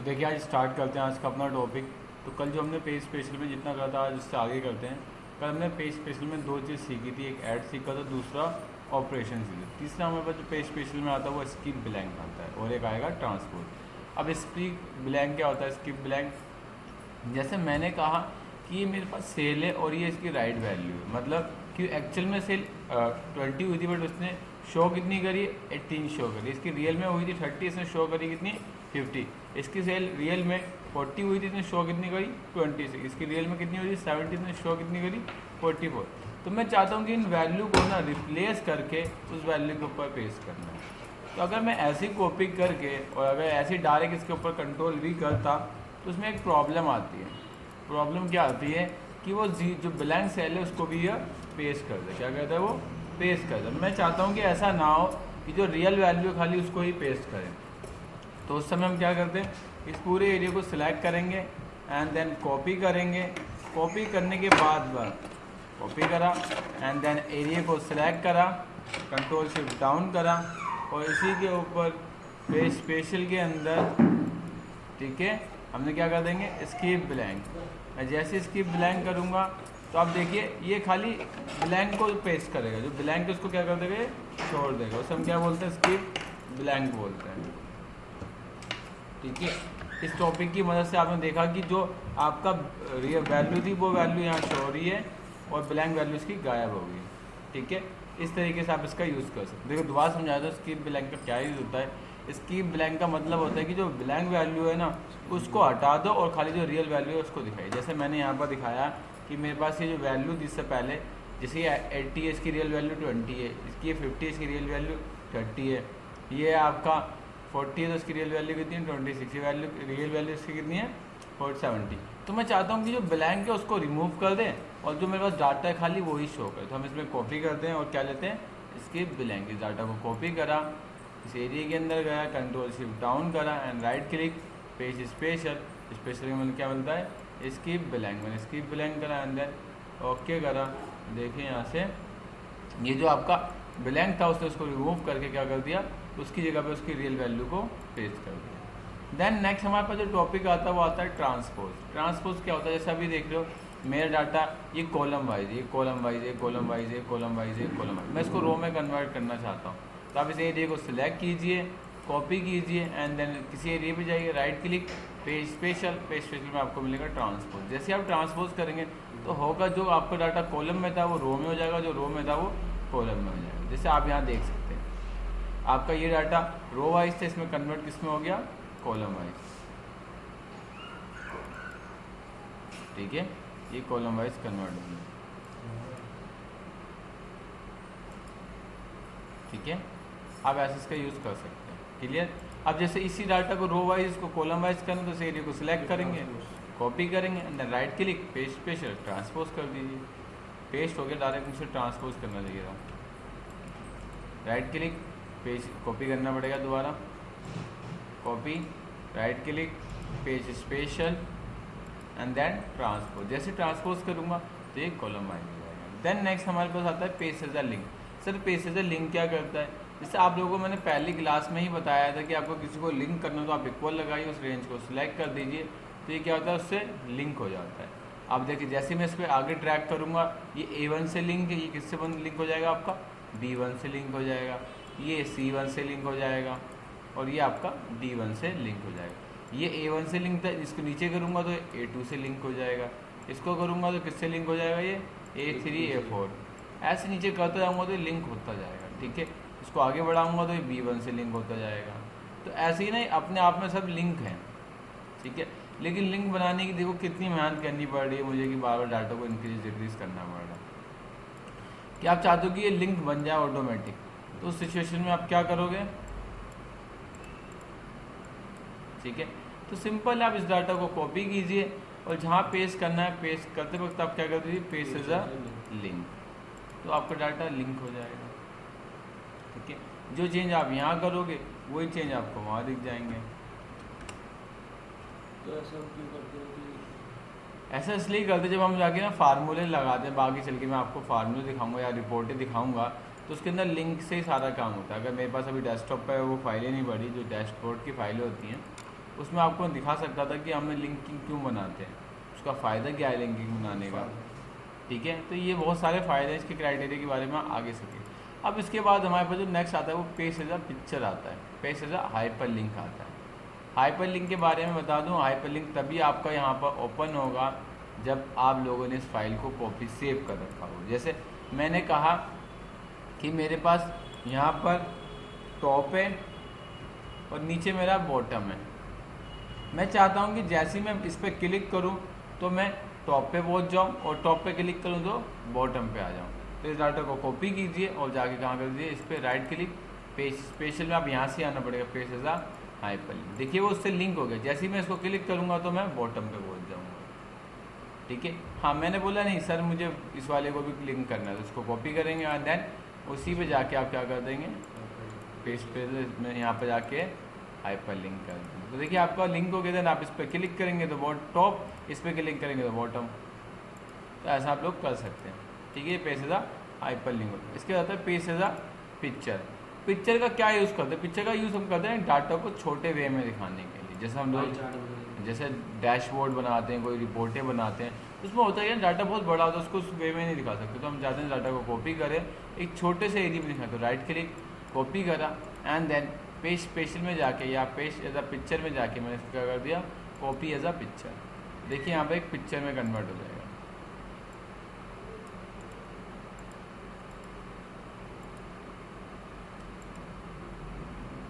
तो देखिए आज स्टार्ट करते हैं आज का अपना टॉपिक। तो कल जो हमने पेज स्पेशल में जितना करा था आज उससे आगे करते हैं। कल हमने पेज स्पेशल में दो चीज़ सीखी थी, एक ऐड सीखा था, दूसरा ऑपरेशन सीखी। तीसरा हमारे पास जो पेज स्पेशल में आता है वो स्किप ब्लैंक आता है और एक आएगा ट्रांसपोर्ट। अब स्किप ब्लैंक क्या होता है? स्किप ब्लैंक जैसे मैंने कहा कि ये मेरे पास सेल है और ये इसकी राइट वैल्यू है, मतलब कि एक्चुअल में सेल 20 हुई थी बट उसने शो कितनी करी? 18 शो करी। इसकी रियल में हुई थी 30, इसने शो करी कितनी? 50। इसकी सेल रियल में 40 हुई थी, इसने शो कितनी करी? 26। इसकी रियल में कितनी हुई थी? 70, इसने शो कितनी करी? 44। तो मैं चाहता हूँ कि इन वैल्यू को ना रिप्लेस करके उस वैल्यू के ऊपर पेस्ट करना है। तो अगर मैं ऐसी कॉपी करके और अगर ऐसी डायरेक्ट इसके ऊपर कंट्रोल भी करता तो उसमें एक प्रॉब्लम आती है। प्रॉब्लम क्या आती है कि वो जो ब्लैंक सेल है उसको भी यह पेस्ट कर दे। क्या कहता है? वो पेस्ट कर दे। मैं चाहता हूँ कि ऐसा ना हो कि जो रियल वैल्यू खाली उसको ही पेस्ट करें। तो उस समय हम क्या करते हैं, इस पूरे एरिया को सिलेक्ट करेंगे एंड देन कॉपी करेंगे। कॉपी करने के बाद कॉपी करा एंड देन एरिया को सिलेक्ट करा, कंट्रोल शिफ्ट डाउन करा और इसी के ऊपर पेज स्पेशल के अंदर, ठीक है, हमने क्या कर देंगे? Skip blank. मैं जैसे स्किप ब्लैंक करूँगा तो आप देखिए ये खाली ब्लैंक को पेस्ट करेगा, जो ब्लैंक है उसको क्या कर देगा? छोड़ देगा। उसे हम क्या बोलते हैं? स्किप ब्लैंक बोलते हैं। ठीक है, इस टॉपिक की मदद से आपने देखा कि जो आपका रियल वैल्यू थी वो वैल्यू यहाँ शो हो रही है और ब्लैंक वैल्यू इसकी गायब हो गई। ठीक है, इस तरीके से आप इसका यूज़ कर सकते हैं। देखो दोबारा समझाया तो स्किप ब्लैंक का क्या यूज़ होता है। स्किप ब्लैंक का मतलब होता है कि जो ब्लैंक वैल्यू है ना उसको हटा दो और खाली जो रियल वैल्यू है उसको दिखाई। जैसे मैंने यहाँ पर दिखाया कि मेरे पास ये जो वैल्यू थी इससे पहले, जैसे ये 80 है, इसकी रियल वैल्यू 20 है, इसकी ये 50 है, इसकी रियल वैल्यू 30 है, ये आपका 40 है तो इसकी रियल वैल्यू कितनी है? 26। ये वैल्यू रियल वैल्यू इसकी कितनी है? 70। तो मैं चाहता हूँ कि जो ब्लैंक है उसको रिमूव कर दें और जो मेरे पास डाटा है खाली वही शो करे। तो हम इसमें कॉपी करते हैं और क्या लेते हैं? इसके ब्लैंक। इस डाटा को कॉपी करा, इस एरिया के अंदर गया, कंट्रोल शिफ्ट डाउन करा and right click, paste special. Special में मतलब क्या मिलता है? Skip blank. मैंने स्किप ब्लैंक करा एंड देन ओके करा। देखिए यहाँ से ये जो आपका ब्लैंक था उसने उसको रिमूव करके क्या कर दिया? उसकी जगह पे उसकी रियल वैल्यू को पेस्ट कर दिया। देन नेक्स्ट हमारे पास जो टॉपिक आता है वो आता है ट्रांसपोज। ट्रांसपोज क्या होता है? जैसे अभी देख रहे हो मेरा डाटा ये कॉलम वाइज, ये कॉलम वाइज, ये कॉलम वाइज, ये कॉलम वाइज, ये कॉलम वाइज, मैं इसको रो में कन्वर्ट करना चाहता हूँ। तो आप इस एरिया को सिलेक्ट कीजिए, कॉपी कीजिए एंड देन किसी एरिया पे जाइए, right click, paste special. Page special में आपको मिलेगा ट्रांसपोज। जैसे आप ट्रांसपोज करेंगे तो होगा जो आपका डाटा कॉलम में था वो रो में हो जाएगा, जो रो में था वो कॉलम में हो जाएगा। जैसे आप यहाँ देख सकते हैं आपका ये डाटा रो वाइज था, इसमें कन्वर्ट किस में हो गया? Column wise. ठीक है, ये कॉलम वाइज कन्वर्ट हो गया। ठीक है, आप ऐसे इसका यूज़ कर सकते हैं। क्लियर? अब जैसे इसी डाटा को रो वाइज को कॉलम वाइज करना तो इस एरिया को सिलेक्ट करेंगे, कॉपी करेंगे and right click, paste special, transpose कर दीजिए। पेस्ट हो गया, डायरेक्ट मुझे ट्रांसपोज करना चाहिए था। राइट क्लिक, पेज कॉपी करना पड़ेगा दोबारा, copy, right click, paste special and then transpose. जैसे ट्रांसपोज करूँगा तो ये कॉलम वाइज हो जाएगा। देन नेक्स्ट हमारे पास आता है paste as a link. Sir paste as a link क्या करता है? जैसे आप लोगों को मैंने पहली क्लास में ही बताया था कि आपको किसी को लिंक करना हो तो आप इक्वल लगाइए, उस रेंज को सिलेक्ट कर दीजिए, तो ये क्या होता है? उससे लिंक हो जाता है। आप देखिए जैसे मैं इस पर आगे ट्रैक करूँगा ये A1 से लिंक है, ये किससे लिंक हो जाएगा? आपका B1 से लिंक हो जाएगा, ये C1 से लिंक हो जाएगा और ये आपका D1 से लिंक हो जाएगा। ये A1 से लिंक था, इसको नीचे करूँगा तो A2 से लिंक हो जाएगा, इसको करूँगा तो किससे लिंक हो जाएगा? ये A3, A4, ऐसे नीचे करता जाऊँगा तो लिंक होता जाएगा। ठीक है, इसको आगे बढ़ाऊँगा तो ये B1 से लिंक होता जाएगा। तो ऐसे ही नहीं, अपने आप में सब लिंक हैं। ठीक है, लेकिन लिंक बनाने की देखो कितनी मेहनत करनी पड़ रही है मुझे कि बार बार डाटा को इंक्रीज डिक्रीज करना पड़ रहा है। कि आप चाहते हो कि ये लिंक बन जाए ऑटोमेटिक, तो उस सिचुएशन में आप क्या करोगे? ठीक है, तो सिंपल आप इस डाटा को कॉपी कीजिए और जहाँ पेस्ट करना है पेस्ट करते वक्त आप क्या कर दीजिए? पेस्ट एज अ लिंक, तो आपका डाटा लिंक हो जाएगा। ठीक है, जो चेंज आप यहाँ करोगे वही चेंज आपको वहाँ दिख जाएंगे। तो ऐसा क्यों करते हो कि ऐसा इसलिए करते जब हम जाके ना फार्मूले लगाते हैं, बाकी चल के मैं आपको फार्मूले दिखाऊंगा या रिपोर्टें दिखाऊंगा तो उसके अंदर लिंक से ही सारा काम होता है। अगर मेरे पास अभी डेस्कटॉप पर वो फाइलें नहीं बढ़ी, जो डैशबोर्ड की फाइलें होती हैं उसमें आपको दिखा सकता था कि हमें लिंकिंग क्यों बनाते हैं, उसका फ़ायदा क्या है लिंकिंग बनाने का। ठीक है, तो ये बहुत सारे फ़ायदे हैं इसके क्राइटेरिया के बारे में आगे सके। अब इसके बाद हमारे पास जो नेक्स्ट आता है वो पेज एज अ पिक्चर आता है, paste as a hyperlink आता है। हाइपर लिंक के बारे में बता दूं, हाइपर लिंक तभी आपका यहाँ पर ओपन होगा जब आप लोगों ने इस फाइल को कॉपी सेव कर रखा हो। जैसे मैंने कहा कि मेरे पास यहाँ पर टॉप है और नीचे मेरा बॉटम है, मैं चाहता हूँ कि जैसे ही मैं इस पर क्लिक करूँ तो मैं टॉप पे पहुँच जाऊँ और टॉप पे क्लिक करूँ तो बॉटम पे आ जाऊँ। तो इस डाटा को कॉपी कीजिए और जाके कहाँ कर दीजिए, इस पर राइट क्लिक, पेज स्पेशल में आप यहाँ से आना पड़ेगा, paste as a hyperlink. देखिए वो उससे लिंक हो गया, जैसे ही मैं इसको क्लिक करूँगा तो मैं बॉटम पे पहुँच जाऊँगा। ठीक है, हाँ मैंने बोला नहीं सर मुझे इस वाले को भी लिंक करना है, तो उसको कॉपी करेंगे और देन उसी पे जाके आप क्या कर देंगे, पेज पे में यहाँ पे जाके हाइपर लिंक कर देंगे। तो देखिए आपका लिंक हो गया, देन आप इस पर क्लिक करेंगे तो टॉप, इस पर क्लिक करेंगे तो बॉटम। तो ऐसा आप लोग कर सकते हैं। ठीक है, paste as a hyperlink. इसके बाद आता है paste as a picture. Picture का क्या यूज़ करते हैं, पिक्चर का यूज़ हम करते हैं डाटा को छोटे वे में दिखाने के लिए। जैसे हम लोग जैसे डैशबोर्ड बनाते हैं, कोई रिपोर्टें बनाते हैं, उसमें होता है कि डाटा बहुत बड़ा होता है, उसको उस वे में नहीं दिखा सकते, तो हम चाहते हैं डाटा को कॉपी करें, एक छोटे से एरिया में दिखाएं। तो राइट क्लिक, कॉपी करा एंड देन पेज स्पेशल में जाके या पेज एज अ पिक्चर में जाके मैंने क्या कर दिया, कॉपी एज अ पिक्चर। देखिए यहाँ पे एक पिक्चर में कन्वर्ट हो जाएगा।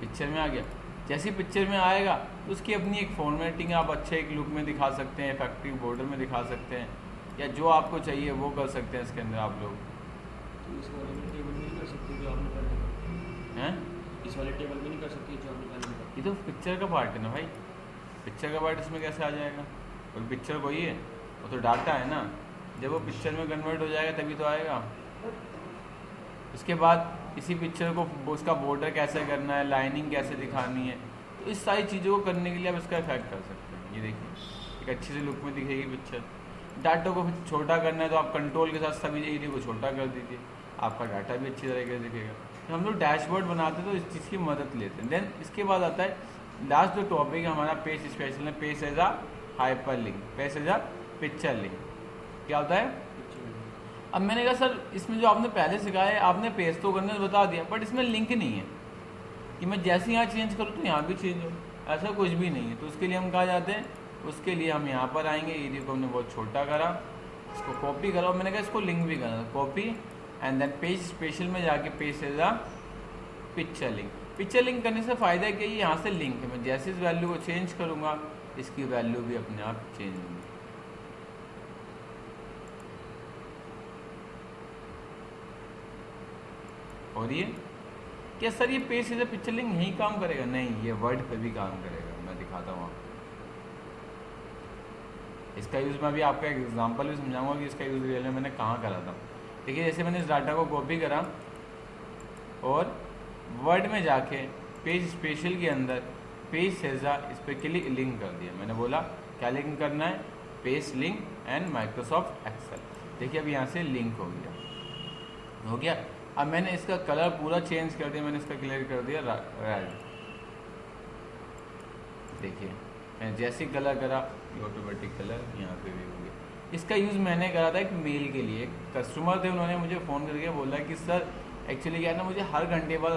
पिक्चर में आ गया। जैसे पिक्चर में आएगा तो उसकी अपनी एक फॉर्मेटिंग आप अच्छे एक लुक में दिखा सकते हैं, इफेक्टिव बॉर्डर में दिखा सकते हैं, या जो आपको चाहिए वो कर सकते हैं इसके अंदर आप लोग। तो इस वाले में टेबल में नहीं कर सकते जो आपने पहले हैं इस वाले टेबल में नहीं कर सकते जो आपने पहले बताया। ये तो पिक्चर का पार्ट है ना भाई, पिक्चर का पार्ट इसमें कैसे आ जाएगा, और पिक्चर कोई है, वो तो डाटा है ना, जब वो पिक्चर में कन्वर्ट हो जाएगा तभी तो आएगा। उसके बाद इसी पिक्चर को उसका बॉर्डर कैसे करना है, लाइनिंग कैसे दिखानी है, तो इस सारी चीज़ों को करने के लिए आप इसका इफेक्ट कर सकते हैं। ये देखिए एक अच्छी सी लुक में दिखेगी पिक्चर। डाटा को छोटा करना है तो आप कंट्रोल के साथ सभी एरिया को छोटा कर दीजिए, आपका डाटा भी अच्छी तरीके से दिखेगा। तो हम लोग डैशबोर्ड बनाते हैं तो इस चीज़ की मदद लेते हैं। देन इसके बाद आता है लास्ट जो टॉपिक है हमारा पेज स्पेशल है, paste as a hyperlink, paste as a picture link. क्या होता है, अब मैंने कहा सर इसमें जो आपने पहले सिखाया है, आपने पेज तो करने बता दिया, बट इसमें लिंक नहीं है कि मैं जैसे यहाँ चेंज करूँ तो यहाँ भी चेंज हो, ऐसा कुछ भी नहीं है। तो उसके लिए हम कहा जाते हैं, उसके लिए हम यहाँ पर आएंगे, एरिया को हमने बहुत छोटा करा, इसको कॉपी करा और मैंने कहा इसको लिंक भी करना, copy and then paste special में जाके paste as a picture link. Picture link करने से फ़ायदा क्या है, यहाँ से लिंक है, मैं जैसे इस वैल्यू को चेंज करूँगा इसकी वैल्यू भी अपने आप चेंज होगी। और ये क्या सर ये paste as a picture link यही काम करेगा, नहीं ये वर्ड पे भी काम करेगा, मैं दिखाता हूँ आपको। इसका यूज़ मैं अभी आपका एक एग्जांपल भी समझाऊंगा कि इसका यूज़ रियल में मैंने कहाँ करा था। देखिए जैसे मैंने इस डाटा को कॉपी करा और वर्ड में जाके पेज स्पेशल के अंदर पेज सेजा इस पर क्लिक लिंक कर दिया। मैंने बोला क्या लिंक करना है, paste link and Microsoft Excel. देखिए अब यहाँ से लिंक हो गया। अब मैंने इसका कलर पूरा चेंज कर दिया, मैंने इसका कलर कर दिया रेड। देखिए मैं जैसे ही कलर करा ऑटोमेटिक कलर यहाँ पे भी हो गया। इसका यूज़ मैंने करा था एक मेल के लिए, कस्टमर थे, उन्होंने मुझे फ़ोन करके बोला कि सर एक्चुअली क्या है ना, मुझे हर घंटे बाद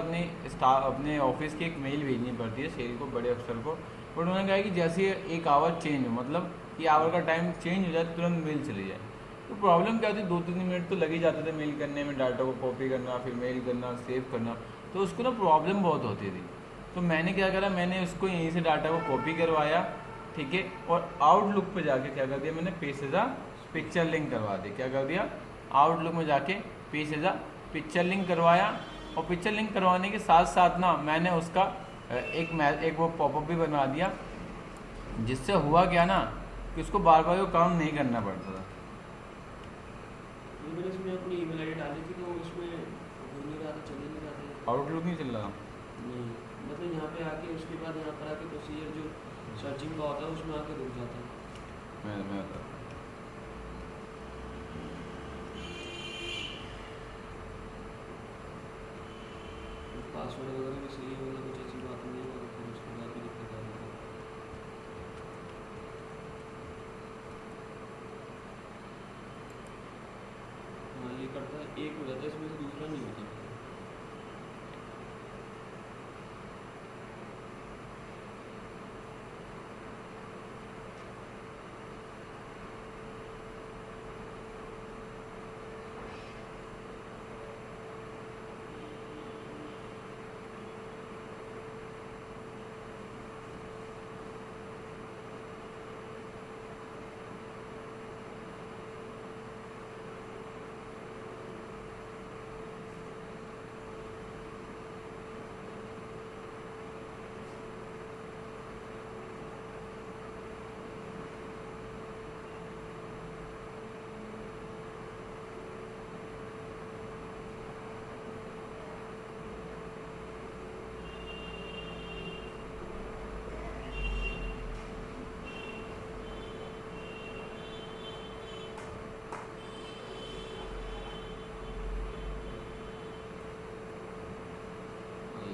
अपने ऑफिस की एक मेल भेजनी पड़ती है सेल को, बड़े अफसर को। बट उन्होंने कहा कि जैसे एक आवर चेंज हो, मतलब कि आवर का टाइम चेंज हो जाए तुरंत मेल चली जाए। तो प्रॉब्लम क्या होती है, 2-3 मिनट तो लग ही जाते थे मेल करने में, डाटा को कॉपी करना, फिर मेल करना, सेव करना, तो उसको ना प्रॉब्लम बहुत होती थी। तो मैंने क्या करा, मैंने उसको यहीं से डाटा को कॉपी करवाया, ठीक है, और आउटलुक पे जाके क्या कर दिया, मैंने paste as a picture link करवा दी। क्या कर दिया, आउटलुक में जाके paste as a picture link करवाया, और पिक्चर लिंक करवाने के साथ साथ ना मैंने उसका एक वो पॉपअप भी बनवा दिया, जिससे हुआ क्या ना कि उसको बार बार वो काम नहीं करना पड़ता था। मैंने इसमें अपनी ईमेल आईडी डाली थी तो उसमें हो नहीं रहा था, चल नहीं रहा था। आउटलुक नहीं चल रहा नहीं मतलब यहाँ पे आके उसके बाद यहाँ पर आके प्रोसीजर जो सर्चिंग का होता है उसमें आके रुक जाता है। मैं बता पासवर्ड वगैरह भी सही होगा, कुछ ऐसी बात नहीं है, फिर उसके बाद भी दिक्कत आ रही है। एक हो जाता है, इसमें से दूसरा नहीं होता।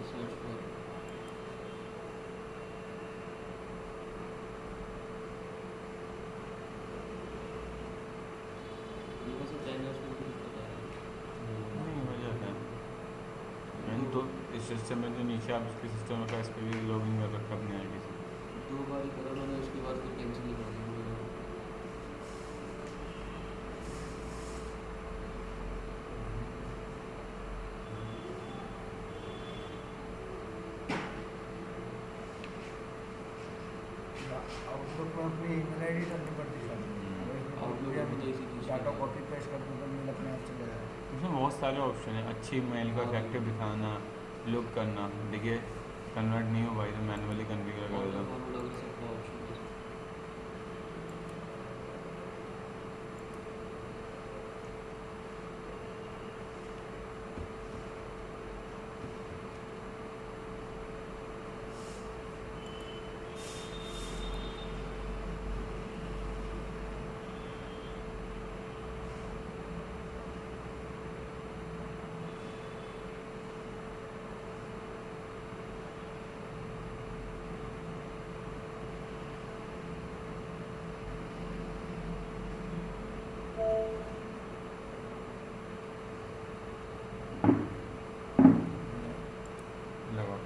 सर्च फॉर ये बस चाइना उसमें कुछ पता है। नहीं हो जाता है। मैंने तो इस सिस्टम में जो नीचे आप इसके सिस्टम में का इस पर भी लॉगिन कर रखा अपने आईडी से। 2 बार ही करा मैंने, उसके बाद फिर कैंसिल ही कर दिया मैंने। आउटलुक में अपनी ईमेल आईडी डालनी पड़ती है। आउटलुक में तो इसी चीज़ डाटा कॉपी पेस्ट कर दूँ तो मेल अपने आप चले जाएगा। इसमें बहुत सारे ऑप्शन है, अच्छी मेल को इफेक्टिव दिखाना, लुक करना। देखिए कन्वर्ट नहीं हो भाई तो मैनुअली कन्फिगर कर दो। फॉरवर्ड अगर सबका ऑप्शन है। लगा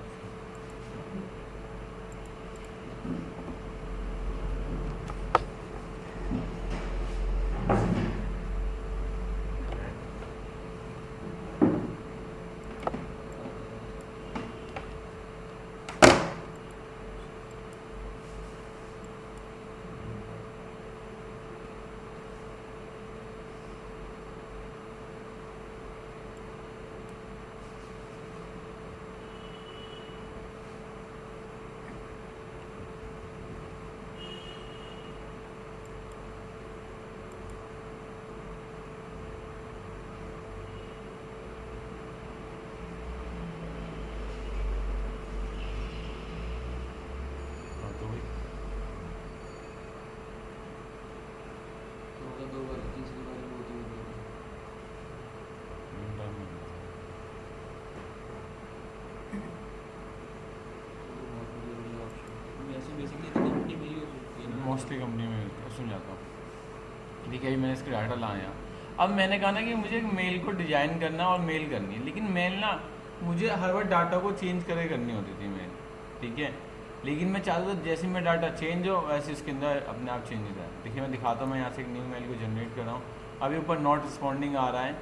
तो भाई तो होगा 2 बार, तीसरी बार में होती है। टाइम नहीं लगता। तो बहुत बढ़िया ऑप्शन। वैसे बेसिकली तो कंपनी में ही हो सकती है ना। मोस्टली कंपनी में मिलती है, सुन जाता हूँ। ठीक है, मैंने इसके डाटा लाया। अब मैंने कहा ना कि मुझे एक मेल को डिजाइन करना और मेल करनी है, लेकिन मेल ना मुझे हर बार डाटा को चेंज करे करनी होती थी मेल। ठीक है, लेकिन मैं चाहता था जैसे मैं डाटा चेंज हो वैसे इसके अंदर अपने आप चेंज हो जाए। देखिए मैं दिखाता हूँ, मैं यहाँ से एक न्यू मेल को जनरेट कर रहा हूँ। अभी ऊपर नॉट रिस्पॉन्डिंग आ रहा है।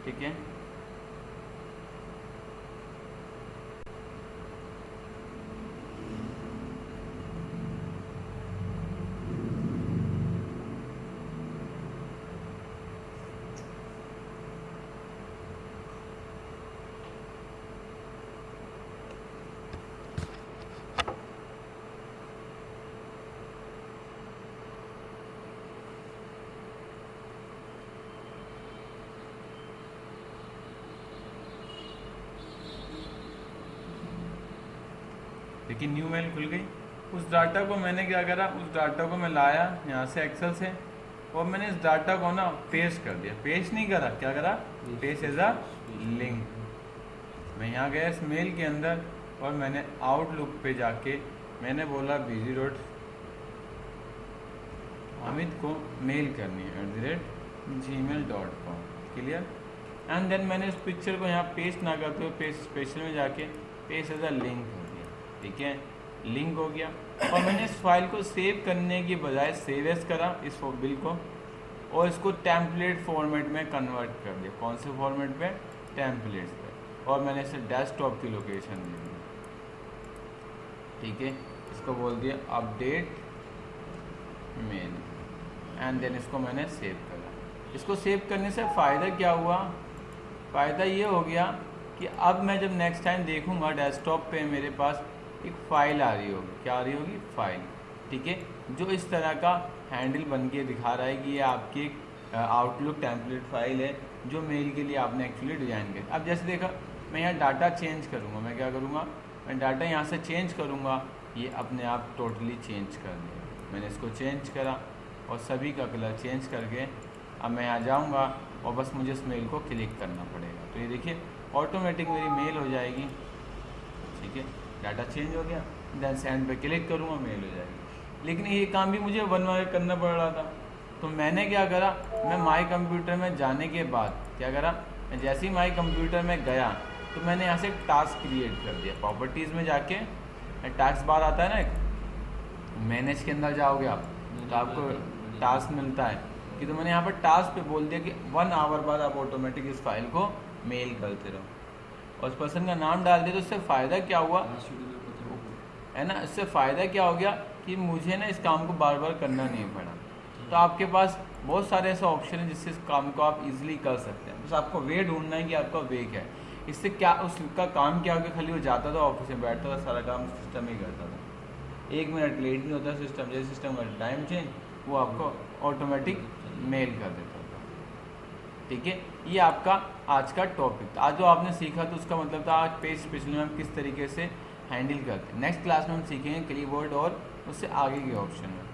ठीक है, लेकिन न्यू मेल खुल गई। उस डाटा को मैंने क्या करा, उस डाटा को मैं लाया यहाँ से एक्सेल से और मैंने इस डाटा को ना पेस्ट कर दिया। पेस्ट नहीं करा, क्या करा, पेस्ट एज अ लिंक। मैं यहाँ गया इस मेल के अंदर और मैंने आउटलुक पे जाके मैंने बोला बिजी डॉट अमित को मेल करनी है @gmail.com। क्लियर, एंड देन मैंने इस पिक्चर को यहाँ पेस्ट ना करते हुए पेस्ट स्पेशल में जाके पेस्ट एज अ लिंक हो गया, ठीक है, लिंक हो गया। और मैंने इस फाइल को सेव करने की बजाय सेव एज करा इस बिल को, और इसको टेम्पलेट फॉर्मेट में कन्वर्ट कर दिया। कौन से फॉर्मेट पे? टेम्पलेट्स पे। और मैंने इसे डेस्कटॉप की लोकेशन दे दी, ठीक है। इसको बोल दिया अपडेट मेल, एंड देन इसको मैंने सेव करा। इसको सेव करने से फ़ायदा क्या हुआ? फ़ायदा ये हो गया कि अब मैं जब नेक्स्ट टाइम देखूंगा डेस्कटॉप पे मेरे पास एक फ़ाइल आ रही होगी। क्या आ रही होगी? फाइल, ठीक है, जो इस तरह का हैंडल बन के दिखा रहा है कि ये आपकी एक आउटलुक टेम्पलेट फाइल है जो मेल के लिए आपने एक्चुअली डिज़ाइन किया। अब जैसे देखा, मैं यहाँ डाटा चेंज करूँगा, मैं क्या करूँगा, मैं डाटा यहाँ से चेंज करूँगा, ये अपने आप टोटली चेंज कर देगा। मैंने इसको चेंज करा और सभी का कलर चेंज करके अब मैं यहाँ जाऊँगा और बस मुझे इस मेल को क्लिक करना पड़ेगा। तो ये देखिए ऑटोमेटिक मेरी मेल हो जाएगी, ठीक है, डाटा चेंज हो गया, देन सेंड पे क्लिक करूँगा, मेल हो जाएगी। लेकिन ये काम भी मुझे वन बाय करना पड़ रहा था, तो मैंने क्या करा, मैं माई कंप्यूटर में जाने के बाद क्या करा, मैं जैसे ही माई कंप्यूटर में गया तो मैंने यहाँ से एक टास्क क्रिएट कर दिया। प्रॉपर्टीज़ में जाके टास्क बार आता है ना, एक मैनेज के अंदर जाओगे आप तो आपको टास्क मिलता है कि, तो मैंने यहाँ पर टास्क पे बोल दिया कि 1 आवर बाद आप ऑटोमेटिक इस फाइल को मेल करते रहो, और उस पर्सन का नाम डाल दिया। तो इससे फ़ायदा क्या हुआ है ना, इससे फ़ायदा क्या हो गया कि मुझे ना इस काम को बार बार करना नहीं पड़ा। तो आपके पास बहुत सारे ऐसे ऑप्शन हैं जिससे इस काम को आप इजीली कर सकते हैं। बस आपको वे ढूंढना है कि आपका वे क्या है। इससे क्या उसका काम क्या हो गया, खाली वो जाता था ऑफिस में बैठता था, सारा काम सिस्टम ही करता था, 1 मिनट लेट नहीं होता सिस्टम, जैसे सिस्टम का टाइम चेंज वो आपको ऑटोमेटिक मेल कर देता था, ठीक है। ये आपका आज का टॉपिक था। आज जो आपने सीखा तो उसका मतलब था आज पेज स्पेशल में हम किस तरीके से हैंडल करते हैं। नेक्स्ट क्लास में हम सीखेंगे क्लीबोर्ड और उससे आगे के ऑप्शन में।